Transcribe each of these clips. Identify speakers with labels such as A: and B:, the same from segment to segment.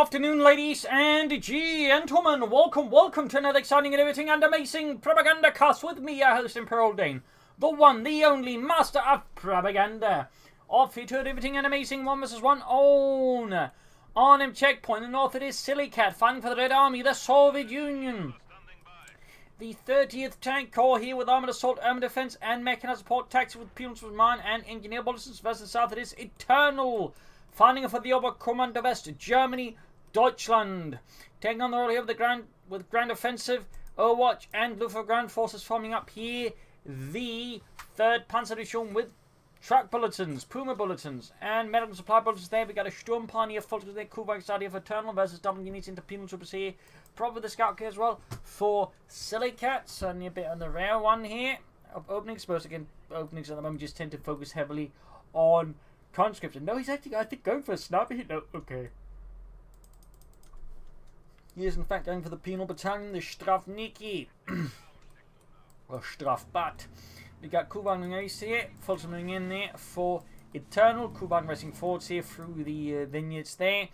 A: afternoon, ladies and gentlemen. Welcome to another exciting and everything and amazing Propagandacast with me, your host, Imperial Dane, the one, the only master of propaganda. Off here to everything and amazing 1 vs 1 on Arnhem Checkpoint. In the north it is Sillycat fighting for the Red Army, the Soviet Union. The 30th Tank Corps here with armored assault, armored defense, and mechanized support tactics with pieces of mine and engineer bulletins. Versus south it is Eternal, fighting for the Oberkommando West, Germany, Deutschland. Taking on the role here with the Grand Offensive, Overwatch, and Luftwaffe ground forces forming up here. The 3rd Panzer Division with truck bulletins, Puma bulletins, and medical supply bulletins there. We got a Sturmpan here, full to the Kuwait side here for Eternal versus double units into penal troopers here. Probably the scout here as well for Sillycat. Certainly a bit on the rare one here of openings. Suppose again, openings at the moment just tend to focus heavily on conscription. No, he's actually, I think, going for a sniper hit. No, okay. He is in fact going for the penal battalion, the Strafniki. Or Strafbat. We got Kuban Race here, Fulton moving in there for Eternal. Kuban racing forwards here through the vineyards there.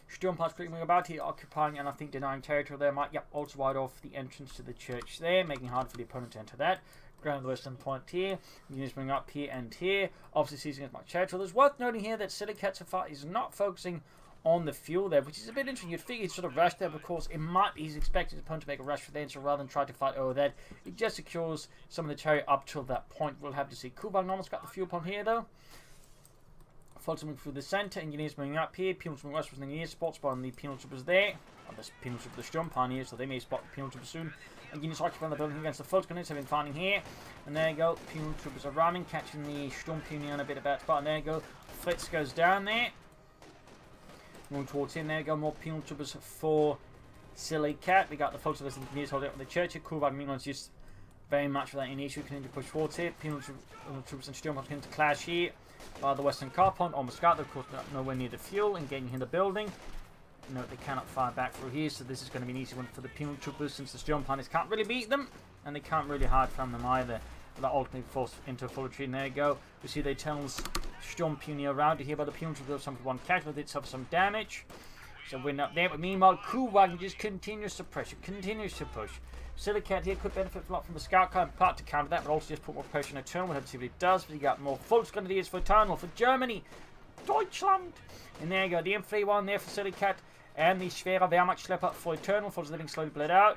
A: Sturmpan's quickly about here, occupying and I think denying territory there. Might, yep, also wide off the entrance to the church there, making it hard for the opponent to enter that. Ground the western point here. Units bring up here and here. Obviously seizing as much territory. There's worth noting here that Sillycat so far is not focusing on the fuel there, which is a bit interesting. You'd figure he'd sort of rush there, but of course it might be he's expecting his opponent to make a rush for there, so rather than try to fight over that, it just secures some of the territory up till that point. We'll have to see. Kuban almost got the fuel pump here though. Fulton moving through the centre, engineers moving up here, penal moving west with the engineers, spot on the penal troopers there. Oh, there's penal trooper, the Sturmpan here, so they may spot the penal troopers soon. Engineers occupying the building against the Fulton have been finding here. And there you go, penal troopers are ramming, catching the Sturmpan on a bit about spot, and there you go, Fritz goes down there. Moving towards him, there you go, more penal troopers for Sillycat. We got the Fulton engineers holding up with the church here. Kuban meanwhile just very much for that initial continue to push forwards here. Penal troopers and Sturmpan continue to clash here. By the western car point, almost got, of course, nowhere near the fuel, engaging in the building. No, they cannot fire back through here, so this is going to be an easy one for the penal troopers since the Sturmpaners can't really beat them, and they can't really hide from them either. That ultimately forced into a full retreat, and there you go. We see the Eternals Sturmpan around here by the penal troopers, some one casualty, did suffer some damage. So we're not there, but meanwhile, Kuban just continues to pressure, continues to push. Sillycat here could benefit a lot from the scout car in part to counter that, but also just put more pressure on Eternal. We'll have to see what it does. But you got more full grenadiers for Eternal, for Germany, Deutschland. And there you go, the M31 there for Sillycat, and the Schwerer Wehrmachtschlepper for Eternal. Full's living slowly bled out.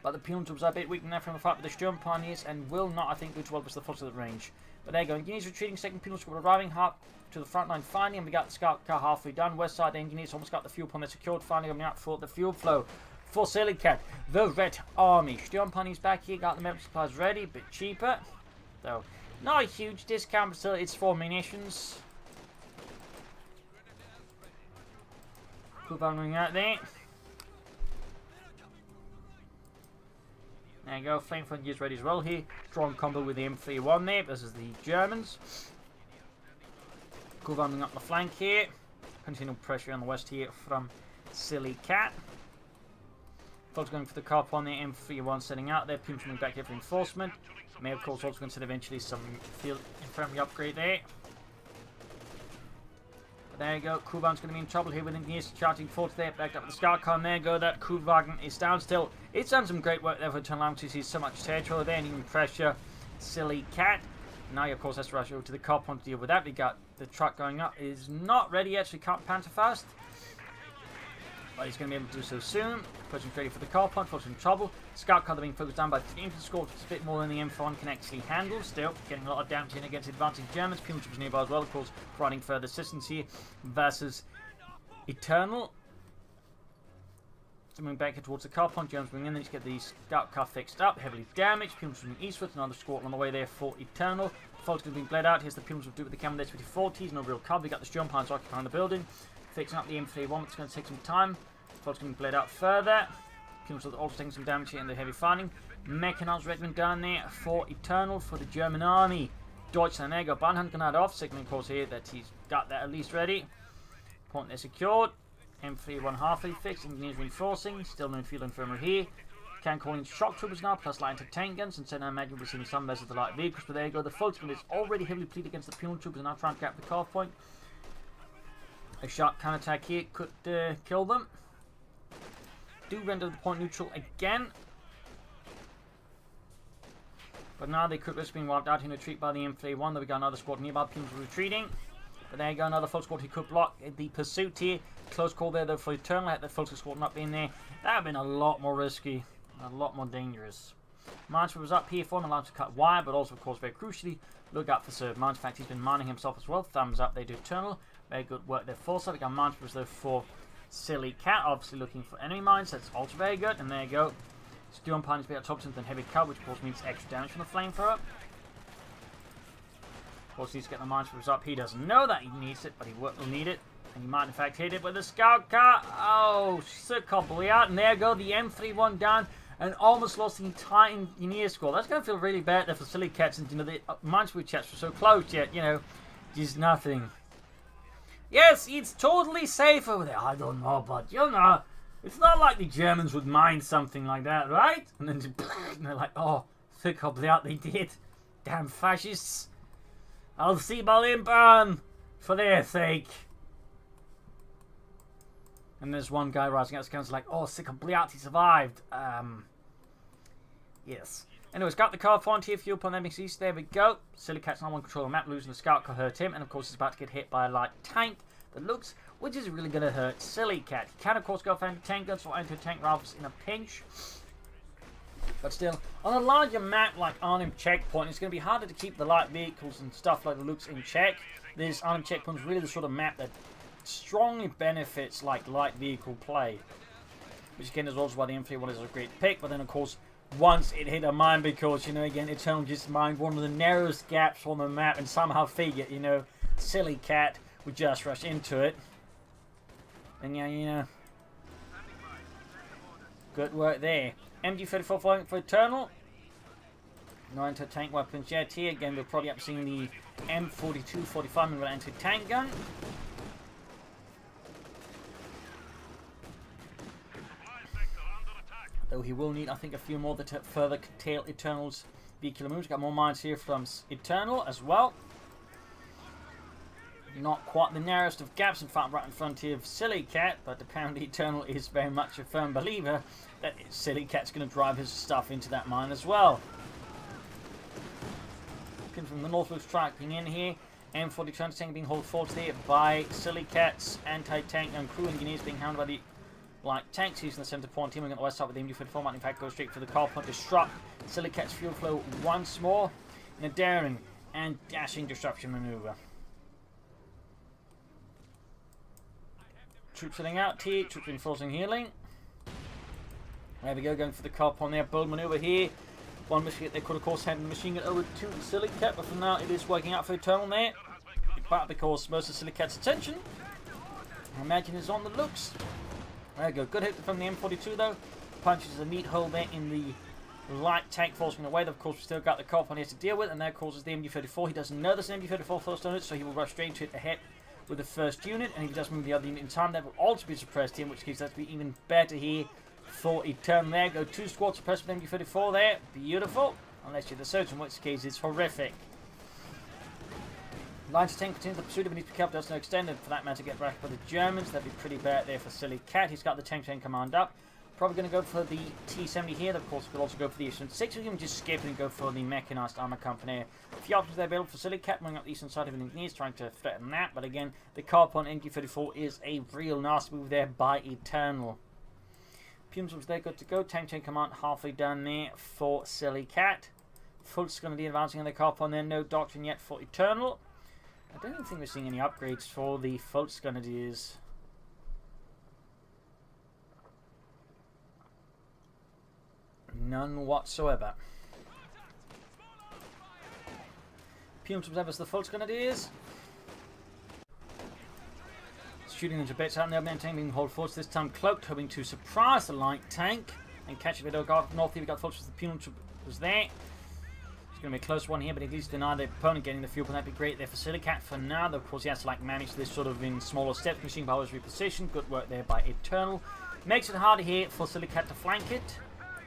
A: But the penal troops are a bit weak now from the fight with the Sturmpan and will not, I think, do too well with the full to the range. But there you go, engineers retreating, second penal troop arriving half to the front line finally, and we got the scout car halfway done. West side, the engineers almost got the fuel pump secured, finally coming out for the fuel flow. For Sillycat, the Red Army. Sturmpan is back here, got the medical supplies ready, a bit cheaper. Though, not a huge discount, but still, it's for munitions. Kuban going out there. There you go, Flamethrower gears ready as well here. Strong combo with the M31 there. This is the Germans. Kuban up the flank here. Continual pressure on the west here from Sillycat. Folks going for the car on the M31 setting out there, pinching back here for reinforcement. May of course also consider eventually some field infirmary upgrade there. But there you go, Kuban's going to be in trouble here with engineers charging forward there, backed up with the scout car, and there you go, that Kuban is down still. It's done some great work there for Eternal to see so much territory there and even pressure Sillycat. Now you of course has to rush over to the car point to deal with that. We got the truck going up, it is not ready yet, so we can't panther fast. But he's going to be able to do so soon. Pushing ready for the car point, forcing in trouble. Scout car being focused down by the infantry score, which is a bit more than the M1 can actually handle. Still, getting a lot of damage in against advancing Germans. Penal troops nearby as well, of course, providing further assistance here versus Eternal. So moving back here towards the car point, Germans moving in, then just get the scout car fixed up, heavily damaged. Penal troops moving eastwards, another squad on the way there for Eternal. Fault's going to be bled out. Here's the penal troops do with the camel there, 40s, no real cover. We got the Sturmpans occupying the building. Fixing up the M31, it's going to take some time. Fault's going to be bled out further. Penals are also taking some damage here in the heavy fighting. Mechanized regiment down there for Eternal for the German army. Deutschland, there you go. Bahnhandgranate off, signaling of course here that he's got that at least ready. Point there secured. M31 halfway fixed. Engineers reinforcing. Still no field infirmary here. Can call in shock troopers now, plus light anti-tank guns, and so I imagine we're seeing some vessels of the light vehicles. But there you go. The Fulton is already heavily pleated against the penal troopers and now trying to cap the car point. A sharp counterattack here could kill them. Do render the point neutral again. But now they could risk being wiped out in retreat by the M31. There we go, another squad nearby. Pins retreating. But there you go, another full squad who could block the pursuit here. Close call there though for Eternal. Had the full squad not been there, that would have been a lot more risky. A lot more dangerous. Minesweeper was up here for him, allowed to cut wire, but also, of course, very crucially, look out for Serve Mines. In fact, he's been mining himself as well. Thumbs up, they do Eternal. Very good work there for Serve. We got Minesweepers there for Sillycat, obviously looking for enemy mines. That's also very good. And there you go. Still on Pines better top than heavy cover, which of course means extra damage from the flamethrower. Of course, he needs to get the Minesweepers up. He doesn't know that he needs it, but he will need it. And he might, in fact, hit it with the scout car. Oh, succubly out. And there you go, the M31 down. And almost lost the entire engineer squad. That's going to feel really bad there for Sillycat, since, you know, the Minesweeper chats were so close, yet, you know, just nothing. Yes, it's totally safe over there. I don't know, but, you know, it's not like the Germans would mind something like that, right? And then and they're like, oh, succubly out, they did. Damn fascists. I'll see Berlin burn for their sake. And there's one guy rising out the council like, oh, Bliat, he survived. Yes. Anyways, got the car point here, fuel pump MXEs. There we go. Sillycat's not on control of the map, losing the scout car hurt him. And of course, he's about to get hit by a light tank that looks, which is really going to hurt Sillycat. He can, of course, go for anti-tank guns or anti-tank rifles in a pinch. But still, on a larger map like Arnhem Checkpoint, it's going to be harder to keep the light vehicles and stuff like the looks in check. This Arnhem Checkpoint is really the sort of map that strongly benefits like light vehicle play, which again is also why the M31 is a great pick. But then of course, once it hit a mine, because, you know, again, Eternal just mined one of the narrowest gaps on the map and somehow figured, you know, Sillycat would just rush into it. And yeah, you know, good work there. MG34 fighting for Eternal. No anti-tank weapons yet here. Again, we're probably up seeing the M42-45 with an anti-tank gun. Though he will need, I think, a few more to further curtail Eternal's vehicular moves. Got more mines here from Eternal as well. Not quite the narrowest of gaps, in fact, right in front here of Sillycat, but apparently Eternal is very much a firm believer that Sillycat's going to drive his stuff into that mine as well. Pin from the northwest tracking in here. M40 tank being hauled forward there by Sillycat's anti-tank and crew engineers being hounded by the light tanks using the center point. Teaming on the west side with the MG34 might in fact go straight for the car point, disrupt Sillycat's fuel flow once more in a daring and dashing disruption maneuver. Troops heading out here, troops reinforcing healing. There we go, going for the car point there, bold maneuver here. One machine, they could of course hand the machine gun over to Sillycat, but for now it is working out for Eternal there. But because most of Sillycat's attention, I imagine, is on the looks. There we go, good hit from the M42 though. Punches a neat hole there in the light tank, forcing away. Of course, we still got the car point here to deal with, and that causes the MG34. He doesn't know this MG34 first on it, so he will rush straight to it ahead with the first unit, and if he does move the other unit in time, that will also be suppressed here, in which case that would be even better here for Eternal. There go, 2 squads suppressed with MG34 there. Beautiful. Unless you're the surgeon, in which case it's horrific. Line to tank continues the pursuit, but needs to be kept. There's no extended for that matter to get back by the Germans. That'd be pretty bad there for Sillycat. He's got the tank chain command up. Probably going to go for the T-70 here. Of course, could also go for the Eastern 6. We can just skip it and go for the mechanized armor company. A few options there available for Sillycat, moving up the eastern side of his knees, trying to threaten that. But again, the Carbon MG34 is a real nasty move there by Eternal. Pumes was there, good to go. Tank chain command halfway done there for Sillycat. Fult's going to be advancing on the Carbon there. No doctrine yet for Eternal. I don't even think we're seeing any upgrades for the Fult's Grenadiers. None whatsoever. Pumes observes the Fult's Grenadiers. Shooting into bits out in the open, tank being hauled forwards, this time cloaked, hoping to surprise the light tank and catch it. North here, we got Fult's with the Pumes was there. It's going to be a close one here, but at least deny the opponent getting the fuel, but that'd be great there for Sillycat. For now, though, of course, he has to like manage this sort of in smaller steps. Machine power is repositioned. Good work there by Eternal. Makes it harder here for Sillycat to flank it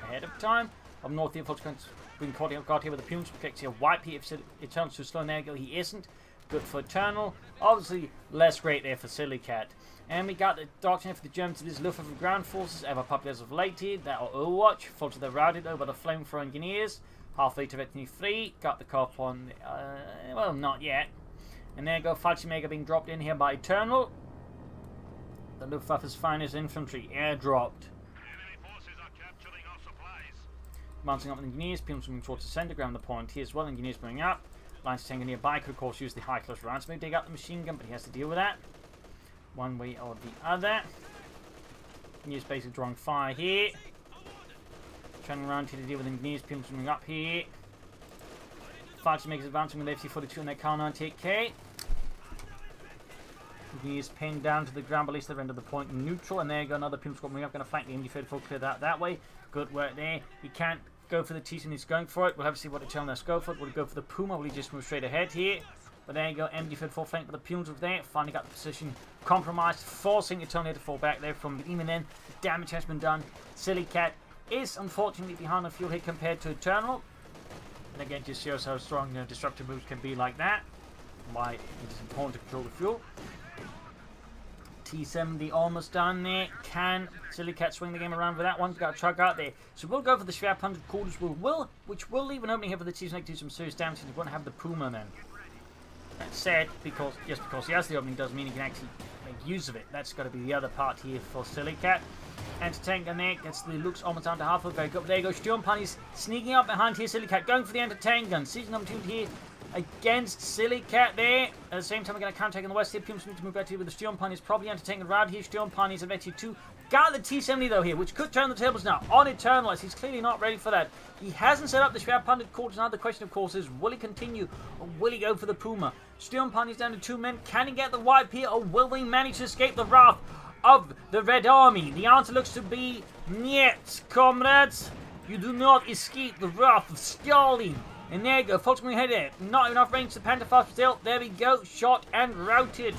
A: ahead of time. Up north here, Fult's going to bring caught here with the Pumes. Protects here, wipe here. If Eternal's too slow, there you go, he isn't. Good for Eternal. Obviously, less great there for Sillycat. And we got the doctrine for the Germans. This Luftwaffe ground forces, ever popular as of late here. That are Overwatch. Falter the routed over the flamethrower engineers. Halfway to Victory 3. Got the cop on. Well, not yet. And there you go. Fallschirmjäger being dropped in here by Eternal. The Luftwaffe's finest infantry airdropped.
B: Enemy forces are capturing our supplies.
A: Mounting up with engineers. People moving towards the center ground. The point here as well. Engineers moving up. Lines tank nearby. Could of course use the high close rounds. Maybe dig out the machine gun, but he has to deal with that one way or the other. Engineers basically drawing fire here. Turning around here to deal with engineers. People moving up here. Fallschirmjägers advancing with FC-42 and their Car 98K. Engineers pinned down to the ground, but at least they're into the point neutral. And there you go, another Puma squad moving up, going to flank the MD-34, clear that way. Good work there. He can't go for the T-10, he's going for it. We'll have to see what Eternal has go for it. Will he go for the Puma? Will he just move straight ahead here? But there you go, MD-34 flanked with the Pumas over there. Finally got the position compromised, forcing Eternal to fall back there from the even then. The damage has been done. Sillycat is unfortunately behind the fuel hit compared to Eternal. And again, just shows how strong disruptive moves can be like that. Why it is important to control the fuel. T-70 almost done there. Can Sillycat swing the game around with that one? He's got a truck out there. So we'll go for the Schwab 100 quarters, which will leave an opening here for the T-70 to do some serious damage. He won't have the Puma then. That said, just because he has the opening doesn't mean he can actually make use of it. That's got to be the other part here for Sillycat. Anti-tank gun there, gets the looks almost down to half of it. Very good. There you go, Sturmpannies sneaking up behind here. Sillycat going for the anti-tank gun. Seizing opportunity here against Sillycat there. At the same time, we're going to counter-take on the west here. Pumas need to move back here with the Sturmpannies. Probably anti-tank around here. Sturmpannies have actually two. Got the T-70 though here, which could turn the tables now on Eternal, as he's clearly not ready for that. He hasn't set up the Schwab 100 quarters. Now the question, of course, is will he continue or will he go for the Puma? Sturmpannies down to 2 men. Can he get the wipe here, or will they manage to escape the wrath of the Red Army? The answer looks to be niet, comrades. You do not escape the wrath of Stalin. And there you go, folks, going ahead there. Not enough range to Pantherfast still. There we go, shot and routed.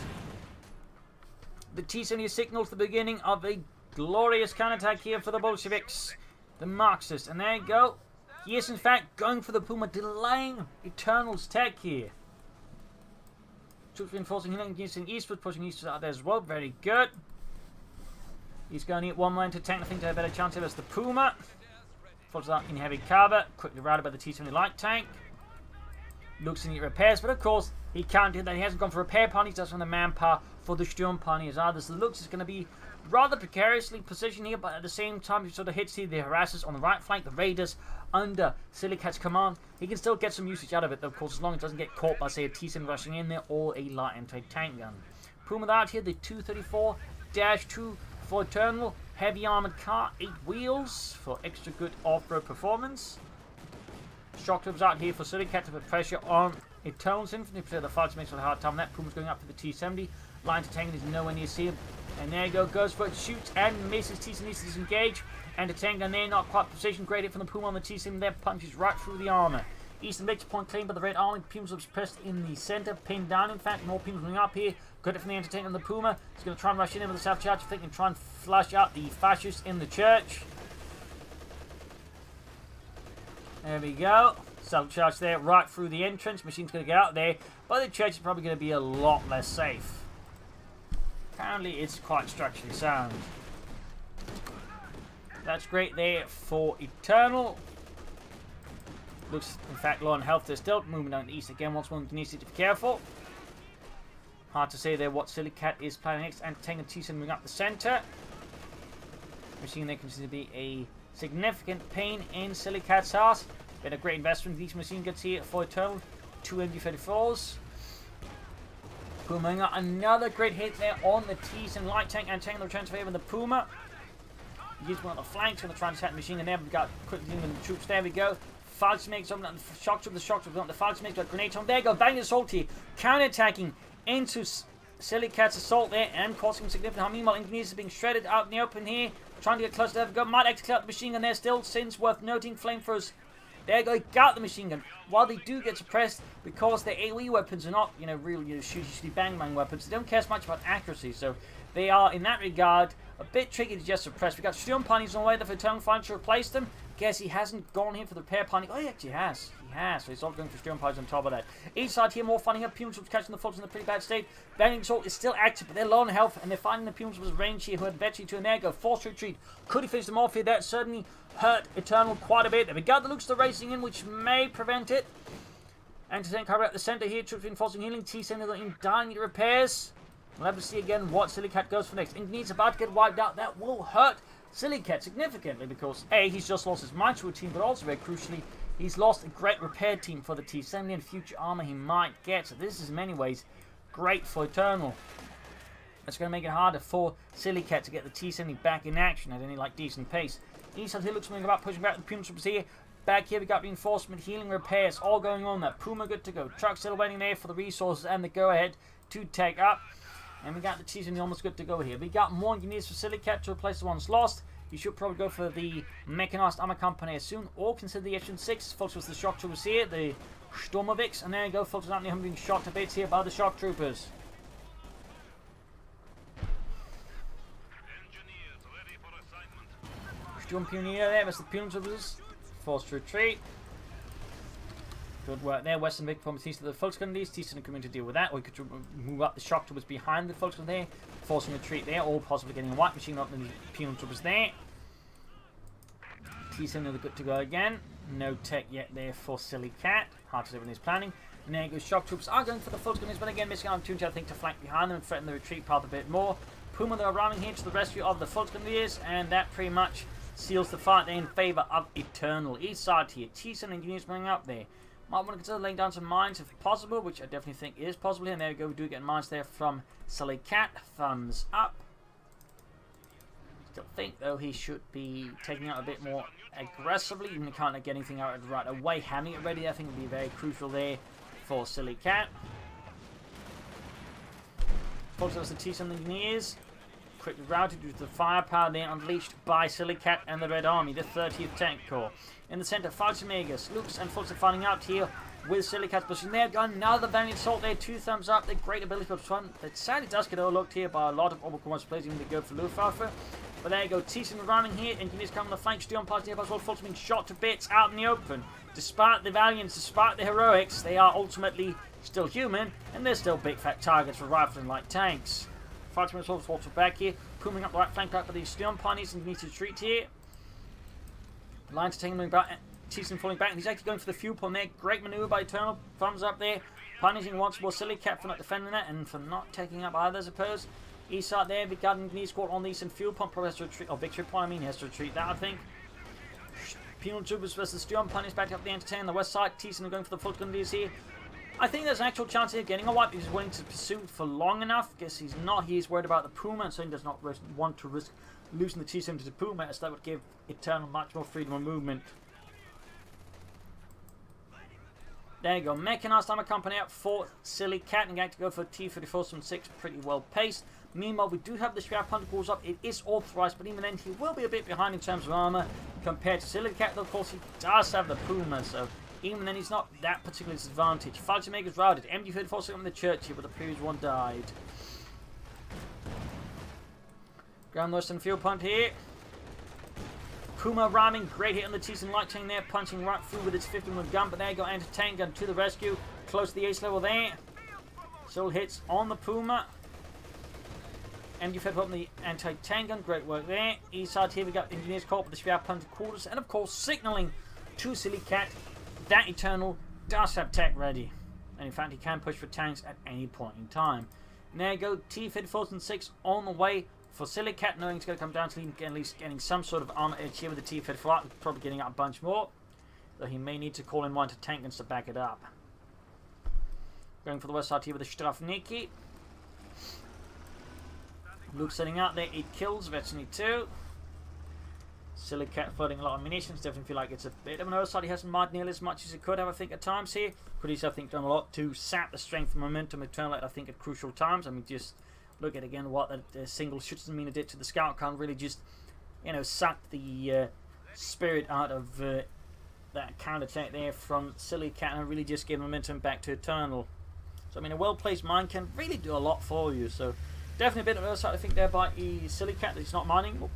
A: The T-70 signals the beginning of a glorious counterattack here for the Bolsheviks, the Marxists. And there you go. He is in fact going for the Puma, delaying Eternal's tech here. Troops reinforcing him using eastward, pushing eastward out there as well. Very good. He's going to get one line to tank. I think they have a better chance here as the Puma. Falls out in heavy cover. Quickly routed by the T-70 light tank. Looks to need repairs, but of course he can't do that. He hasn't gone for repair parties. That's on the manpower for the Sturmpannies either. So the looks is going to be rather precariously positioned here, but at the same time he sort of hits here the harassers on the right flank, the raiders under Sillycat's command. He can still get some usage out of it, though, of course, as long as it doesn't get caught by, say, a T-70 rushing in there or a light anti-tank gun. Puma out here, the 234-2 for Eternal. Heavy armored car, 8 wheels for extra good off-road performance. Shock troops out here for Sillycat to put pressure on Eternal's infantry. The fights makes it a hard time. That Puma's going up for the T-70. Line to tank is nowhere near see him. And there you go, goes for it, shoots and misses. T-70 needs to disengage. And the tank gun there, not quite position. Great hit from the Puma on the T-70 there, punches right through the armor. Eastern Victor point claimed by the Red Army. Pumas are pressed in the center, pinned down. In fact, more Pumas moving up here. Good hit from the anti-tank on the Puma. He's going to try and rush in with the South Church. I think and try and flush out the fascists in the church. There we go. South Church there, right through the entrance. Machine's going to get out there, but the church is probably going to be a lot less safe. Apparently, it's quite structurally sound. That's great there for Eternal. Looks, in fact, low on health. They're still moving down the east again. Once more, needs to be careful. Hard to say there what Sillycat is planning next. And tank and T-70 moving up the center. Machine there continues to be a significant pain in Sillycat's ass. Been a great investment. These machine guns here for Eternal. 2 MD-34s. Puma, another great hit there on the T-70 light tank and tank the return to favor the Puma. Use one on the flanks on the transit machine, and there we've got quickly moving the troops. There we go. Fallschirmjäger on the shock troop, on the Fallschirmjäger got grenades on. There you go, bang assault here, counter-attacking into Sillycat's assault there and causing significant harm. Meanwhile, engineers are being shredded out in the open here, trying to get close to there. Might actually clear out the machine gun there still, since worth noting, flamethrowers. There you go, got the machine gun. While they do get suppressed, because their AoE weapons are not, real shooty bang weapons, they don't care as much about accuracy, so they are, in that regard, a bit tricky to just suppress. We got Sturmpannies on the way there for Eternal, trying to replace them. guess he hasn't gone here for the repair panic. Oh, he actually has. He has. So he's not going for stern piles on top of that. Each side here, more finding up. Pumal troops catching the Fultons in a pretty bad state. Banding assault is still active, but they're low on health, and they're finding the Pumal troops range here, who had eventually to an air go. Forced retreat. Could he finish them off here? That certainly hurt Eternal quite a bit. Then we got the Lukes racing in, which may prevent it. And to then cover out the centre here, troops reinforcing healing. T-Center in dying need repairs. We'll have to see again what Sillycat goes for next. Engineer's about to get wiped out. That will hurt Sillycat significantly because A, he's just lost his Mitral team, but also very crucially, he's lost a great repair team for the T-70 and future armor he might get. So this is in many ways great for Eternal. It's going to make it harder for Sillycat to get the T-70 back in action at any decent pace. East side here looks something about pushing back the Pumal troops here. Back here we got reinforcement, healing, repairs, all going on. That Puma good to go. Truck still waiting there for the resources and the go-ahead to take up. And we got the T-70 almost good to go here. We got more engineers for Sillycat to replace the ones lost. You should probably go for the mechanized armor company soon, or consider the H-6. Focus with the shock troopers here, the Sturmoviks, and there you go, focus out on being shot to bits here by the shock troopers.
B: Engineers ready for assignment.
A: Sturm Pioneer there, that's the Pumal troopers. Forced retreat. Good work there. Western Vic promises to the Volkskundies. T-Center coming to deal with that. Or you could move up the shock troopers behind the Volkskundies there. Forcing retreat there. Or possibly getting a white machine up the Pumal troopers there. T-Center good to go again. No tech yet there for Sillycat. Hard to say when he's planning. And there goes shock troops are going for the Volkskundies, but again missing an opportunity I think to flank behind them and threaten the retreat path a bit more. Puma they are running here to the rescue of the Volkskundies, and that pretty much seals the fight in favour of Eternal. East side here. T-Center engineers coming up there. Might want to consider laying down some mines if possible, which I definitely think is possible here. And there we go, we do get mines there from Sillycat. Thumbs up. Still think, though, he should be taking out a bit more aggressively. Even if he can't get anything out right away. Having it ready, I think, would be very crucial there for Sillycat. Also, the T-Center engineers. Quickly routed due to the firepower there unleashed by Sillycat and the Red Army, the 30th Tank Corps. In the center, Falchimegas, Lukes and Fulton finding out here with Sillycat's pushing their gun. Now the Valiant Assault there, 2 thumbs up, the great ability for fun. That sadly does get overlooked here by a lot of overcommanders placing the go for Luftwaffe. But there you go, T-Center running here, engineers coming on the flank, Sturm parts nearby as well, Fulton being shot to bits out in the open. Despite the valiance, despite the heroics, they are ultimately still human, and they're still big fat targets for rifles and light tanks. Fulton assaults also back here, pumming up the right flank back by these Sturm ponies and need to retreat here. Lines are taking him back, T-Center falling back, and he's actually going for the fuel pump there. Great maneuver by Eternal, thumbs up there. Punishing once more Sillycat for not defending that and for not taking up either, I suppose. East side there, we've got an engineer squad on the eastern fuel pump, probably has to retreat, or victory point, I mean, he has to retreat that, I think. Penal troopers versus Sturm ponies back up the entertain. The west side, T-Center going for the Volkskundies here. I think there's an actual chance here of getting a wipe if he's willing to pursue for long enough. Guess he's not. He's worried about the Puma, and so he does not want to risk losing the T-Center to the Puma, as that would give Eternal much more freedom of movement. There you go. Mechanized armor company up for Sillycat, and going to go for T-34-6, pretty well paced. Meanwhile, we do have the Strap Hunter calls up. It is authorized, but even then, he will be a bit behind in terms of armor compared to Sillycat. Though, of course, he does have the Puma, so even then, he's not that particularly disadvantaged. Falchimegas routed. MG-34 in the church here, but the previous one died. Ground Western Field Punt here. Puma ramming, great hit on the T-Center light chain there, punching right through with its 50mm gun, but there you go, anti-tank gun to the rescue. Close to the ace level there. Still hits on the Puma. MG-34 on the anti-tank gun, great work there. East side here we got engineers caught with the Strap Hunter quarters, and of course, signaling to Sillycat that Eternal does have tech ready. And in fact, he can push for tanks at any point in time. And there you go, T-34-6 on the way for Sillycat, knowing it's going to come down to him at least getting some sort of armor edge here with the T-34, probably getting out a bunch more. Though he may need to call in one to tank guns to back it up. Going for the west side here with the Strafniki. Luke setting out there, 8 kills, Veteran 2. Sillycat floating a lot of munitions, definitely feel like it's a bit of an oversight. He hasn't mined nearly as much as he could have, I think, at times here. Could he's, I think, done a lot to sap the strength and momentum of Eternal, I think, at crucial times. I mean, just look at again what that single Schützenmine did to the scout can really just, you know, sucked the spirit out of that counter-attack there from Sillycat and really just gave momentum back to Eternal. So, I mean, a well-placed mine can really do a lot for you. So, definitely a bit of oversight, I think, there by Sillycat that he's not mining.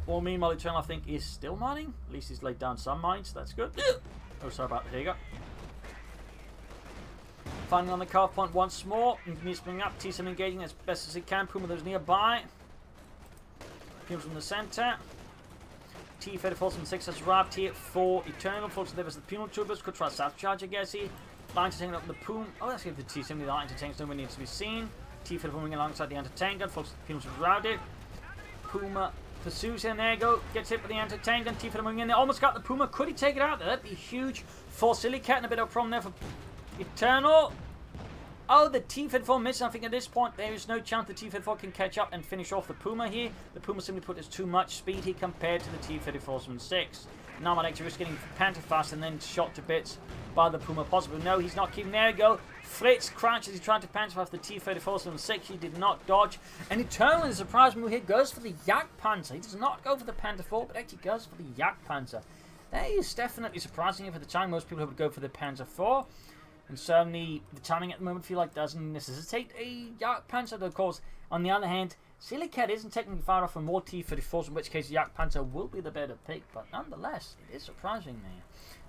A: Well, meanwhile, Eternal, I think, is still mining. At least he's laid down some mines. That's good. Oh, sorry about that. There you go. Finding on the car point once more. Needs to bring up. T7 engaging as best as he can. Puma those nearby. Pumas from the center. T-34 from 6 has arrived here for Eternal. Fortunately, there was the Penal Troopers. Could try self-charge, I guess. He line to take up the Puma. Oh, that's good for the T-70. The anti-tanks nowhere needs to be seen. T-34 moving alongside the anti-tank gun. Fortunately, the Penals was routed. Puma pursues him. There you go. Gets hit by the anti-tank gun. T-34 moving in there. Almost got the Puma. Could he take it out? That'd be huge for Sillycat, and a bit of a problem there for Eternal. Oh, the T-34 missed. I think at this point there is no chance the T-34 can catch up and finish off the Puma here. The Puma simply put, there's too much speed here compared to the T-34s from 6. Now might actually risk getting Panther fast and then shot to bits by the Puma possibly. No, he's not keeping. There you go. Fritz crashes. He's trying to Panther fast the T-34s from 6. He did not dodge. And Eternal, in a surprise move here, goes for the Yak Panzer. He does not go for the Panther 4, but actually goes for the Yak Panzer. That is definitely surprising for the time. Most people would go for the Panzer 4. And certainly, the timing at the moment, I feel like, doesn't necessitate a Yak Panzer. Though, of course, on the other hand, Sillycat isn't technically far off from more T-34s, in which case Yak Panzer will be the better pick. But nonetheless, it is surprising there.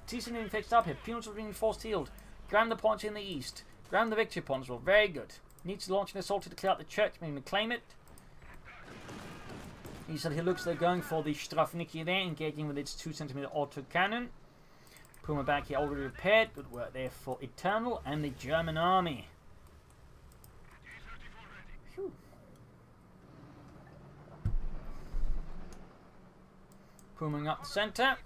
A: T-7 being fixed up here. Penals are being forced healed. Ground the points in the east. Ground the victory points. Well, very good. Needs to launch an assault to clear out the church, maybe claim it. He said he looks like going for the Strafniki there, engaging with its 2cm autocannon. Puma back here already repaired. Good work there for Eternal and the German army. Phew. Pumaing up the center.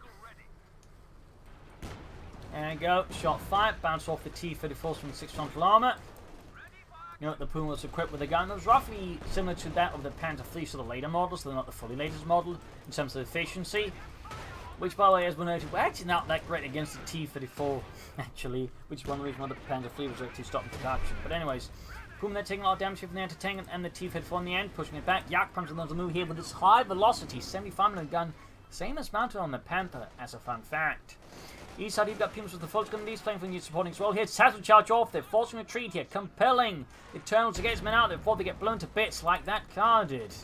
A: There you go. Shot fired. Bounce off the T-34s from the 6th Frontal Armor. You know, the Puma was equipped with a gun that was roughly similar to that of the Panther 3, so the later models, so they're not the fully latest model in terms of efficiency. Which, by the way, as we noted, we're actually not that great against the T-34, actually, which is one of the reasons why the Panther 3 was actually stopping production. But anyways, Puma, they're taking a lot of damage from the anti-tank and the T-34 in the end, pushing it back. Yak Panzer on the move here with this high velocity, 75mm gun, same as mounted on the Panther, as a fun fact. East side, you've got Pumas with the full gun, these playing for the new supporting as well. Here, Saddle charge off, they're forcing retreat here, compelling Eternal to get his men out there before they get blown to bits like that car did.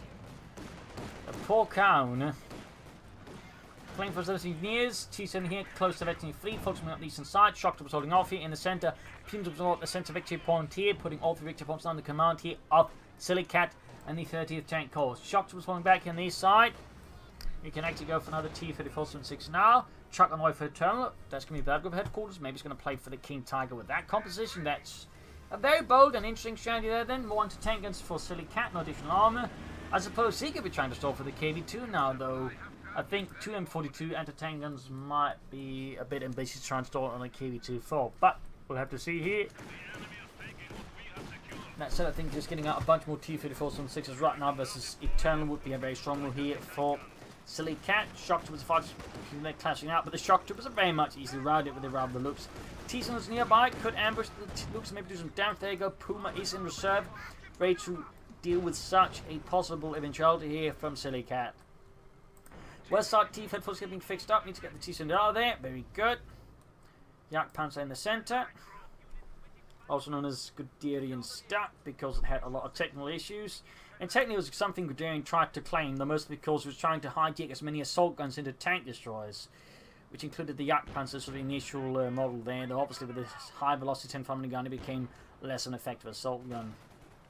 A: The poor Cow. Playing for those nears, T7 here, close to Vetting Fleet, focusing on the eastern side. Shock was holding off here in the center. Pumas was at the center victory point here, putting all 3 victory points under command here of Sillycat and the 30th Tank Corps. Shock was falling back on the east side. You can actually go for another T-34-76 now. Truck on the way for Eternal. That's going to be bad group headquarters. Maybe he's going to play for the King Tiger with that composition. That's a very bold and interesting strategy there then. More anti-tank guns for Sillycat, no additional armor. I suppose he could be trying to stall for the KV-2 now, though. I think 2 M42 anti-tank guns might be a bit ambitious to try and stall on a KV-2-4, but we'll have to see here. That said, I think just getting out a bunch more T-34s from 6s right now versus Eternal would be a very strong move here for Sillycat. Shock Troopers are clashing out, but the Shock Troopers are very much easily routed with the round the Loops. T-7 is nearby, could ambush the Loops and maybe do some damage. There you go, Puma is in reserve, ready to deal with such a possible eventuality here from Sillycat. West side T-34 is getting fixed up. Need to get the T-7 out of there. Very good. Yak Panzer in the center. Also known as Guderian Stat because it had a lot of technical issues. And technically it was something Guderian tried to claim, though mostly because it was trying to hijack as many assault guns into tank destroyers, which included the Yak Panzer, sort of the initial model there. Though obviously with this high velocity 10mm gun it became less an effective assault gun.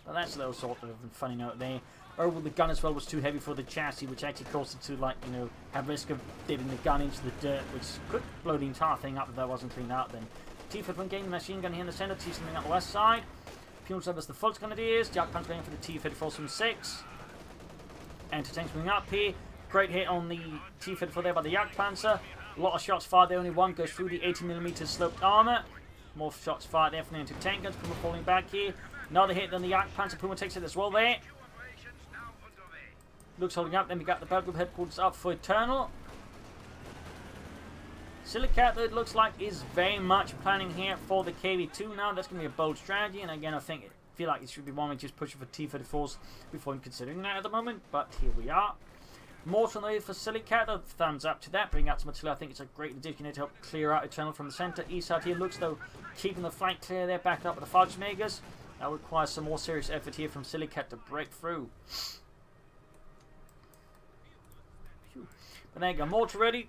A: But that's a little sort of funny note there. Or the gun as well was too heavy for the chassis, which actually caused it to, like, you know, have risk of dipping the gun into the dirt, which could blow the entire thing up if that wasn't cleaned out then. T-51 getting the machine gun here in the center, T-something out the west side. Pumas us the full grenadiers, Jack Panzer going for the T-54 from 6. Anti-tanks moving up here. Great hit on the T-54 there by the Yak Panzer. A lot of shots fired there, only one goes through the 80mm sloped armor. More shots fired there from the anti-tank guns, Puma falling back here. Another hit on the Yak Panzer, Puma takes it as well there. Looks holding up, then we got the battle group headquarters up for Eternal. Sillycat, though, it looks like, is very much planning here for the KV-2 now. That's going to be a bold strategy, and again, I feel like it should be one we just pushing for T-34s before considering that at the moment, but here we are. Mortal Navy for Sillycat, a thumbs up to that. Bring out some artillery, I think it's a great addition here to help clear out Eternal from the center. East side here looks, though, keeping the flank clear there, backed up with the Fudgemakers. That requires some more serious effort here from Sillycat to break through. But there you go, mortar ready.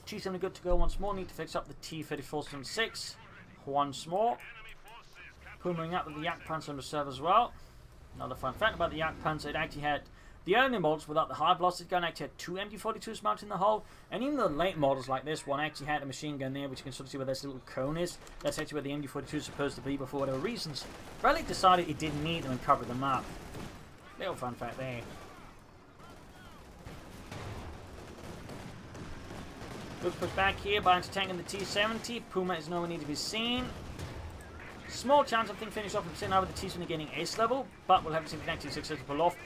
A: T-70 good to go once more. Need to fix up the T-34-76 once more. Pumaing up with the Jagdpanzer in reserve as well. Another fun fact about the Jagdpanzer, it actually had the early models without the high velocity gun actually had 2 MG42s mounted in the hull, and even the late models like this one actually had a machine gun there, which you can sort of see where this little cone is. That's actually where the MG42 is supposed to be, but for whatever reasons, Relic decided it didn't need them and covered them up. Little fun fact there. Looks pushed back here by anti-tanking the T-70. Puma is nowhere near to be seen. Small chance of things finish off and sitting over the T-70 gaining ace level, but we'll have to see if we can actually successfully pull off.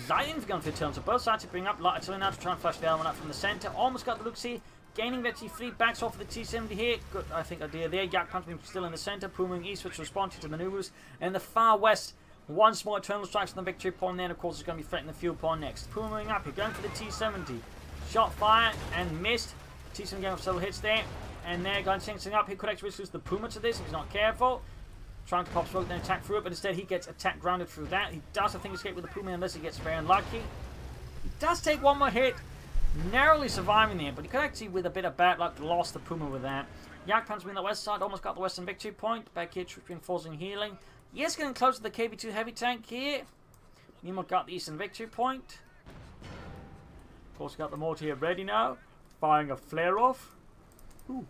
A: Zion for gun for turns, so both sides to bring up light artillery now to try and flush the other one up from the centre. Almost got the looks here. Gaining that T3, backs off of the T-70 here. Good, I think, idea there. Jagdpanzer still in the centre, Pumaing eastwards to respond to manoeuvres. And the far west, once more eternal strikes on the victory point there, and of course, it's going to be threatening the fuel point next. Pumaing up here, going for the T-70. Shot fire and missed. T-70 getting off several hits there. And there, going sing up. He could actually lose the Puma to this if he's not careful. Trying to pop smoke, then attack through it, but instead he gets attack grounded through that. He does, I think, escape with the Puma unless he gets very unlucky. He does take one more hit, narrowly surviving there, but he could actually, with a bit of bad luck, lost the Puma with that. Jagdpanzer on the west side, almost got the western victory point. Back here, troop reinforcing healing. Yes, getting close to the KV-2 heavy tank here. Nemo got the eastern victory point. Of course, got the mortar here ready now. Firing a flare off. Ooh.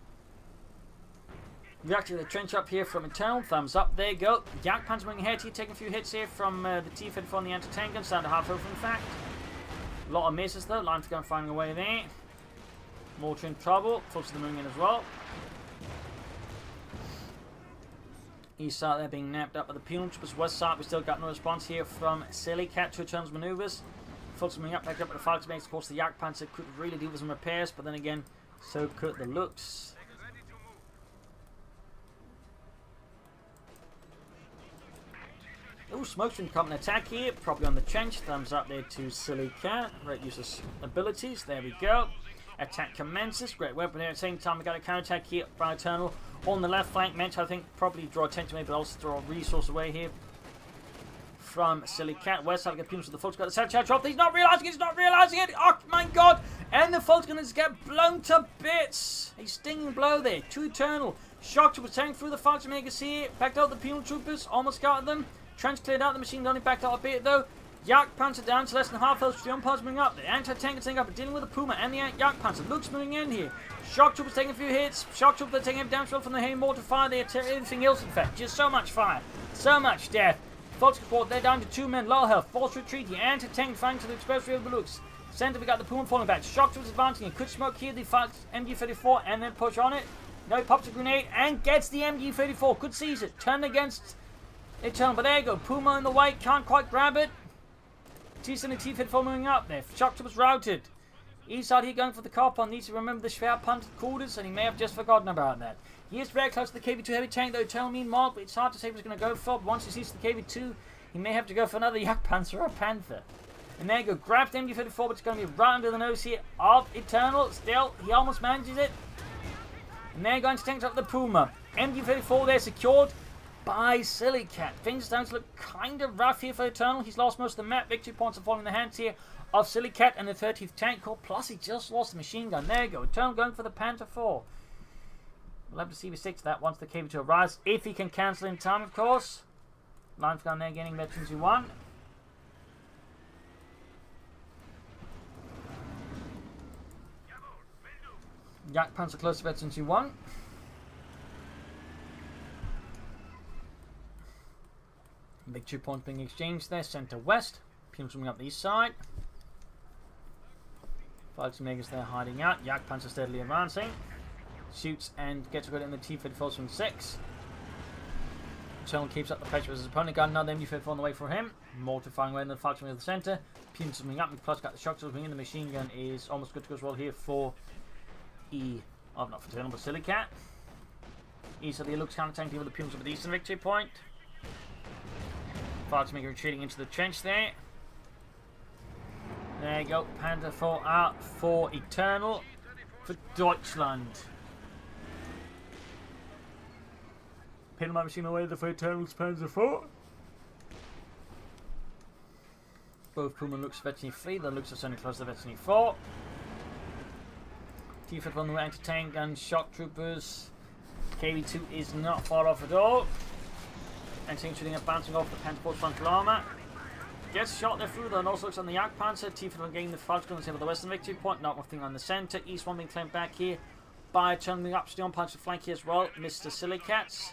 A: Reacting to the trench up here from internal. Thumbs up. There you go. Jagdpanzer moving ahead here, taking a few hits here from the T-34 on the anti-tank guns. Down to half over, in fact. A lot of misses though. Line for gun finding away there. Mortar in trouble. Close to the moving in as well. East side there being napped up by the penal troopers. West side, we still got no response here from Sillycat to returns maneuvers. Fulton moving up, back up at the Falcons base. Of course, the Jagdpanzer could really do with some repairs, but then again, so could the looks. Oh, Smokestream coming attack here, probably on the trench. Thumbs up there to Sillycat. Great use of abilities. There we go. Attack commences. Great weapon there. At the same time, we got a counter attack here by Eternal on the left flank. Meant, I think, probably draw attention, maybe, but also draw a resource away here from Sillycat. West side, we got Pumas with the Fulton got the set charge drop. He's not realizing it. He's not realizing it. Oh my god! And the Fulton going to get blown to bits. A stinging blow there. To Eternal. Shock troopers tearing through the Fulton Megas here. Backed out the penal troopers. Almost got them. Trench cleared out, the machine gun only backed out a bit though. Jagdpanzer down to less than half health. Stream Pulse moving up. The anti-tank is taking up, dealing with the Puma and the Jagdpanzer. Looks moving in here. Shock troopers taking a few hits. Shock troopers taking him down from the heavy mortar fire. They tear everything else in fact. Just so much fire. So much death. Fox report, they're down to 2 men, low health. Force retreat. The anti-tank flank to the expressway of the looks. Center we got the Puma falling back. Shock troopers advancing. He could smoke here the MG34 and then push on it. No, he pops a grenade and gets the MG34. Could seize it. Turn against Eternal, but there you go. Puma in the white, can't quite grab it. T-70 T-54 moving up there. Shock troopers routed. East side here going for the car pond. Needs to remember the Schwer punted quarters, and he may have just forgotten about that. He is very close to the KV-2 heavy tank though. Eternal meanwhile, but it's hard to say what he's going to go for. But once he sees the KV-2, he may have to go for another Jagdpanzer or a Panther. And there you go. Grabs the MG-34, but it's going to be right under the nose here of Eternal. Still, he almost manages it. And they're going to tank up the Puma. MG-34 there secured by Sillycat. Things are starting to look kind of rough here for Eternal. He's lost most of the map. Victory points are falling in the hands here of Sillycat and the 30th Tank Corps. Plus, he just lost the machine gun. There you go. Eternal going for the Panther 4. We'll have to see if he sticks to that once the KV-2 arrives. If he can cancel in time, of course. Line gun there gaining veterans 1. Jagdpanzer close to veterans 1. Victory point being exchanged there, centre west. Pumas coming up the east side. Falcon Megas there hiding out. Jagdpanzer steadily advancing. Shoots and gets a good in the T-34 from 6. Eternal keeps up the pressure with his opponent. Got another MG-34 on the way for him. Mortifying away in the Falcon in the centre. Pumas coming up and plus got the shock troops in. The machine gun is almost good to go as well here for not for Eternal but Sillycat. East of the looks counter tanking with the Pumas with the eastern victory point. Falcon retreating into the trench there. There you go. Panther 4 out for Eternal for Deutschland. Pinamite machine away for Eternal's Panzer 4. Both Puma looks veterinary 3. The looks are certainly close to veterinary 4. T-Fed on the way to tank and shock troopers. KV2 is not far off at all. And shooting and bouncing off the Pentaforce frontal armor. Gets shot there through, though, and also looks on the Yak Panzer. T-Fed on getting the Falcon on the western victory point. Not nothing on the center. East one being claimed back here by turning up Steel Punch to flank here as well. Mr. Sillycats.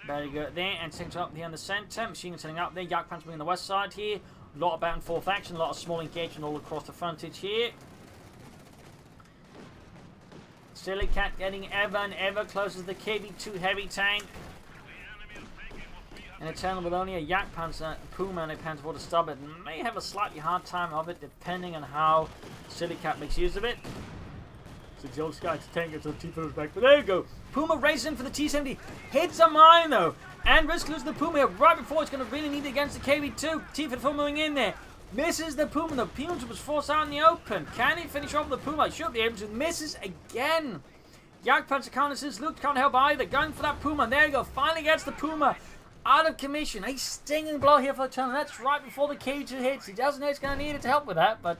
A: Very good there. And setting up here on the center. Machine gun setting up there. Yak Panzer being on the west side here. A lot of back and forth action. A lot of small engagement all across the frontage here. Sillycat getting ever and ever closer to the KV2 heavy tank. And Eternal with only a Yak Panzer, Puma and a Panther to stop it. May have a slightly hard time of it depending on how Sillycat makes use of it. So the old Sky to tank it so T-Fed back. But there you go. Puma racing for the T-70. Hits a mine though. And risks losing the Puma here right before it's going to really need it against the KV2. T-Fed moving in there. Misses the Puma. The Puma was forced out in the open. Can he finish off the Puma? Should be able to. Misses again. Yak Panzer counters. Luke can't help either. Going for that Puma. There you go. Finally gets the Puma out of commission. A stinging blow here for the turn. That's right before the KV2 hits. He doesn't know he's going to need it to help with that. But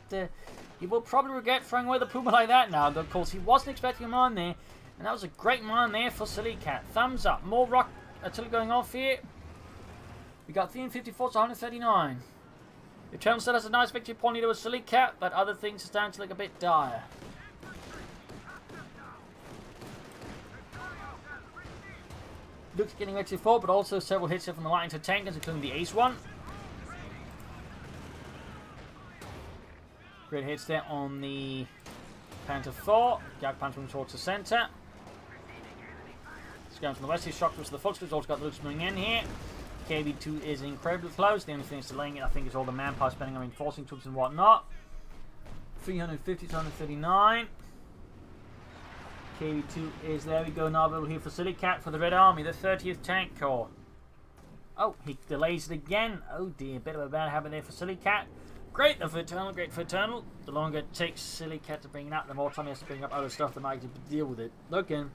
A: he will probably regret throwing away the Puma like that now. Though, of course, he wasn't expecting him on there. And that was a great mine there for Sillycat. Thumbs up. More rock artillery going off here. We got 354 to 139. The Eternal still has a nice victory point here with Sillycat, but other things are starting to look a bit dire. Luke's getting ready for, but also several hits here from the light into tankers, including the Ace one. Great hits there on the Panther 4. Yak Panther moving towards the centre. It's going from the west. He's shocked to the Foxtroops. Also got Luke's moving in here. KV2 is incredibly close. The only thing that's delaying it, I think, is all the manpower spending on reinforcing troops and whatnot. 350 to 139. KV2 is, there we go, now available here for Sillycat for the Red Army, the 30th Tank Corps. Oh, he delays it again. Oh dear, bit of a bad habit there for Sillycat. Great for Eternal, great for Eternal. The longer it takes Sillycat to bring it out, the more time he has to bring up other stuff that might deal with it. Looking.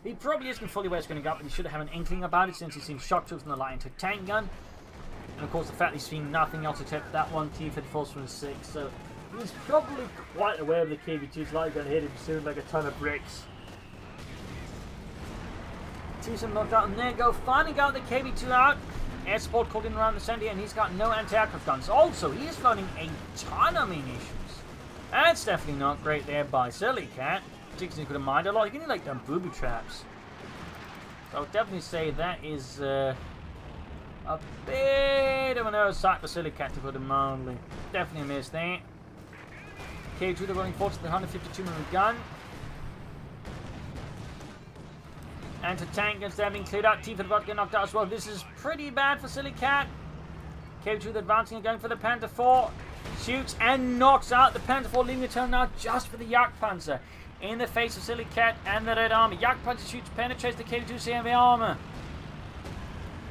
A: He probably isn't fully where it's going to go, but he should have an inkling about it since he's seen shock troops in the light into tank gun. And of course the fact he's seen nothing else except that one T-Fed force from 6. So he's probably quite aware of the KV2's light going to hit him soon like a ton of bricks. T-Fed knocked out, and there you go. Finally got the KV2 out. Air support called in around the center, and he's got no anti-aircraft guns. Also, he is loading a ton of munitions. That's definitely not great there by Sillycat. Particularly could have mined a lot. You can like them booby traps. So I would definitely say that is a bit of an oversight for Sillycat, to put it mildly. Definitely a miss there. K2 they're running forward to the 152mm gun. Anti-tank guns there being cleared out. T-Fed about to get knocked out as well. This is pretty bad for Sillycat. K2 they're advancing and going for the Panther 4. Shoots and knocks out the Panther 4, leaving the turn now just for the Yak Panzer. In the face of Sillycat and the Red Army. Yak Panzer shoots, penetrates the KV2 CMV armor.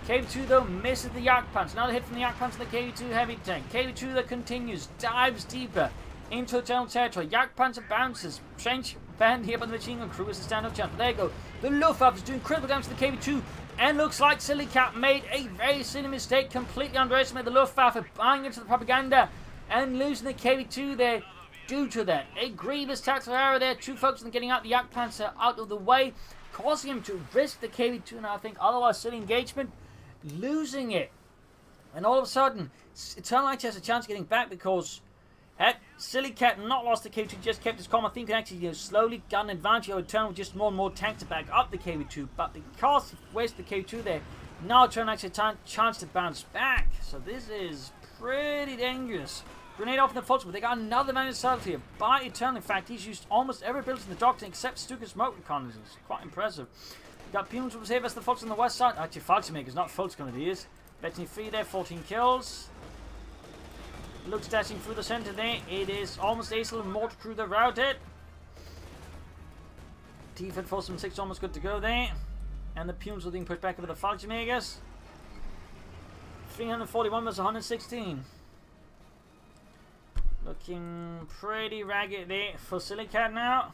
A: KV2 though misses the Yak Panzer. Another hit from the Yak Panzer, the KV2 heavy tank. KV2 that continues, dives deeper into Eternal territory. Yak Panzer bounces. Trench banned here by the machine gun crew as a standoff chance. There you go. The Luftwaffe is doing critical damage to the KV2. And looks like Sillycat made a very silly mistake. Completely underestimated the Luftwaffe, buying into the propaganda and losing the KV2 there. Due to that, a grievous tactical error there, too focused on getting out the Yak Panzer out of the way, causing him to risk the KV2 and I think otherwise silly engagement, losing it. And all of a sudden, Eternal actually has a chance of getting back because had Sillycat not lost the KV2, just kept his comm, I think he can actually slowly gun advantage over Eternal with just more and more tanks to back up the KV2. But because he wasted the KV2 there, now Eternal actually has a chance to bounce back. So this is pretty dangerous. Grenade off in the Fox, but they got another man inside here by Eternal. In fact, he's used almost every ability in the doctrine except Stuka's smoke reconnaissance. Quite impressive. Got Penal troops here, that's the Fox on the west side. Actually, Fox makers, not Fox Grenadiers. Betting 3 there, 14 kills. Looks dashing through the center there. It is almost Acel and Mortar Crew that routed. T-Fed force from 6 almost good to go there. And the Pumes are being pushed back over the Fallschirmjägers. 341 versus 116. Looking pretty ragged there for Sillycat now.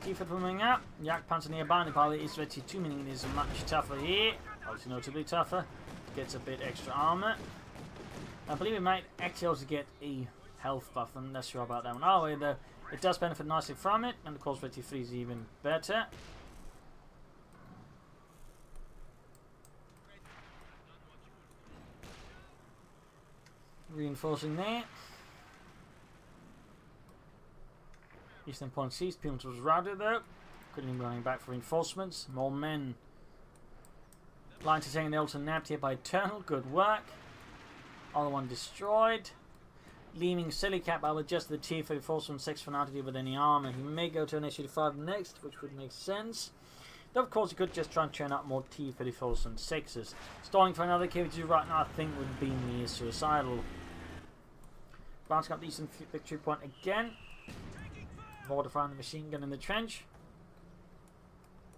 A: T-Fed moving up. Yak Panzer nearby. The pilot is ready 2 meaning it is much tougher here. Obviously notably tougher. Gets a bit extra armor. I believe we might actually also get a health buff. I'm not sure about that one. Oh, it does benefit nicely from it, and of course 53 is even better. Reinforcing there. Eastern point seized. Pimps was routed though. Couldn't even running back for reinforcements. More men. Line to taking the ultimate napped here by Eternal. Good work. Other one destroyed. Leaving Sillycat by with just the T-34-6 for now to deal with any armor. He may go to an SU-5 next, which would make sense. Though of course he could just try and churn out more T-34-6s. Stalling for another KV2 right now I think would be near suicidal. Bouncing up the eastern victory point again. Mortifying the machine gun in the trench.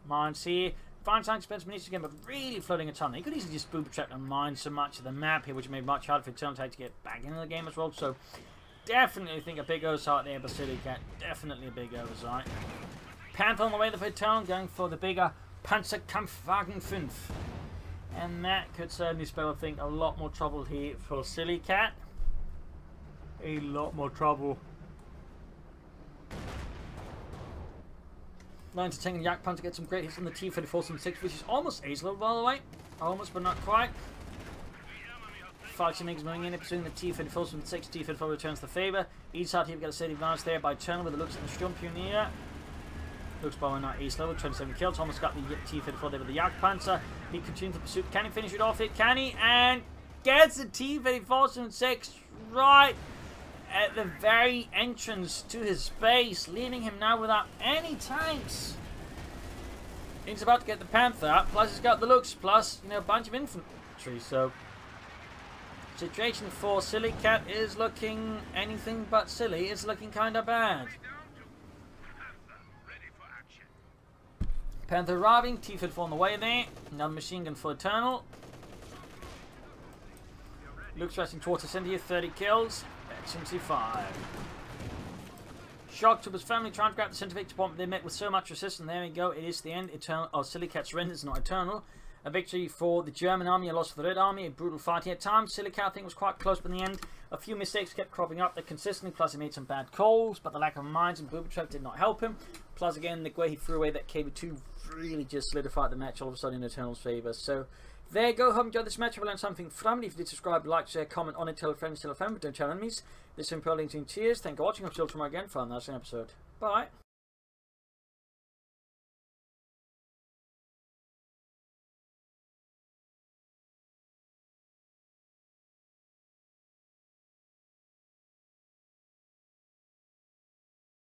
A: Mines here. Fine time expensive munitions again, but really floating a ton. He could easily just booby trap and mine so much of the map here, which made it much harder for Eternal to get back into the game as well. So definitely think a big oversight there, but Sillycat, definitely a big oversight. Panther on the way for Eternal, going for the bigger Panzerkampfwagen 5. And that could certainly spell, I think, a lot more trouble here for Sillycat. A lot more trouble. 9 to 10 Yak Pan to get some great hits on the T-34-6, which is almost ace level, by the way. Almost, but not quite. Fighting is moving in between the T-34-6. T-34 returns the favour. Each side here, we've got a steady advance there by Turner with the looks in the Sturmpioneer. Looks by not ace level, 27 kills. Almost got the T-34 there with the Yak Panzer. He continues the pursuit. Can he finish it off here? Can he? And gets the T-34-6 right at the very entrance to his base, leaving him now without any tanks. He's about to get the Panther, plus he's got the looks, plus, you know, a bunch of infantry, so situation for Sillycat is looking anything but silly. It's looking kind of bad. Panther arriving, T-34 on the way there, another machine gun for Eternal. Luke's racing towards the center here, 30 kills. XMC5. Shock Troopers family trying to grab the center victory point, but they met with so much resistance. There we go. It is the end. Eternal. Oh, Sillycat surrenders, not Eternal. A victory for the German army, a loss for the Red army. A brutal fight here at times. Sillycat, I think, was quite close, but in the end, a few mistakes kept cropping up. They consistently, plus he made some bad calls, but the lack of mines and booby trap did not help him. Plus, again, the way he threw away that KV2 really just solidified the match all of a sudden in Eternal's favour. So there you go. Hope you enjoyed this match. If you learned something from it, if you did subscribe, like, share, comment on it, tell a friend, but don't tell enemies. This is Imperial Cheers. Thank you for watching. I'm still tomorrow again for another episode. Bye.